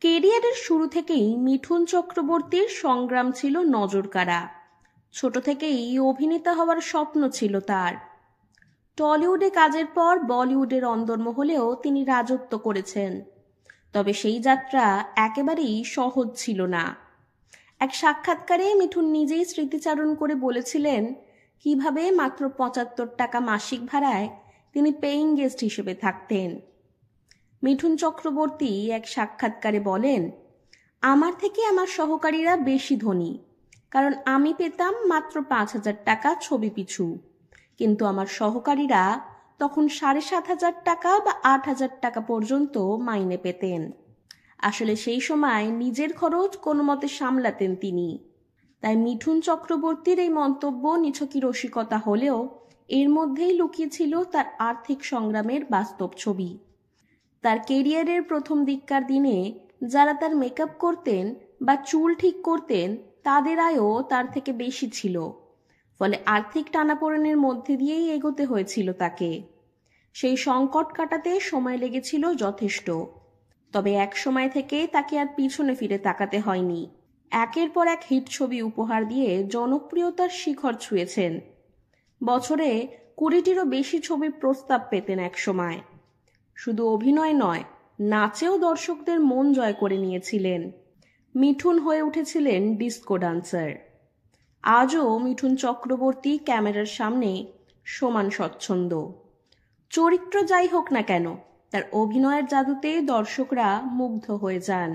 কেরিয়ারের শুরু থেকেই মিঠুন চক্রবর্তীর সংগ্রাম ছিল নজরকাড়া। ছোট থেকেই অভিনেতা হওয়ার স্বপ্ন ছিল তার। টলিউডে কাজের পর বলিউডের অন্দরমহলেও তিনি রাজত্ব করেছেন। তবে সেই যাত্রা একেবারেই সহজ ছিল না। এক সাক্ষাৎকারে মিঠুন নিজেই স্মৃতিচারণ করে বলেছিলেন কিভাবে মাত্র ৭৫ টাকা মাসিক ভাড়ায় তিনি পেইং গেস্ট হিসেবে থাকতেন। মিঠুন চক্রবর্তী এক সাক্ষাৎকারে বলেন, আমার থেকে আমার সহকারীরা বেশি ধনী, কারণ আমি পেতাম মাত্র ৫,০০০ টাকা ছবি পিছু, কিন্তু আমার সহকারীরা তখন ৭,৫০০ টাকা বা ৮,০০০ টাকা পর্যন্ত মাইনে পেতেন। আসলে সেই সময় নিজের খরচ কোনো মতে সামলাতেন তিনি। তাই মিঠুন চক্রবর্তীর এই মন্তব্য নিছকই রসিকতা হলেও এর মধ্যেই লুকিয়ে ছিল তার আর্থিক সংগ্রামের বাস্তব ছবি। তার কেরিয়ারের প্রথম দিককার দিনে যারা তার মেকআপ করতেন বা চুল ঠিক করতেন তাদের আয়ও তার থেকে বেশি ছিল, ফলে আর্থিক টানাপোড়েনের মধ্যে দিয়েই এগোতে হয়েছিল তাকে। সেই সংকট কাটাতে সময় লেগেছিল যথেষ্ট, তবে এক সময় থেকে তাকে আর পিছনে ফিরে তাকাতে হয়নি। একের পর এক হিট ছবি উপহার দিয়ে জনপ্রিয়তার শিখর ছুঁয়েছেন। বছরে ২০টিরও বেশি ছবির প্রস্তাব পেতেন এক সময়। শুধু অভিনয় নয়, নাচেও দর্শকদের মন জয় করে নিয়েছিলেন। মিঠুন হয়ে উঠেছিলেন ডিস্কো ডান্সার। আজও মিঠুন চক্রবর্তী ক্যামেরার সামনে সমান স্বচ্ছন্দ। চরিত্র যাই হোক না কেন, তার অভিনয়ের জাদুতে দর্শকরা মুগ্ধ হয়ে যান।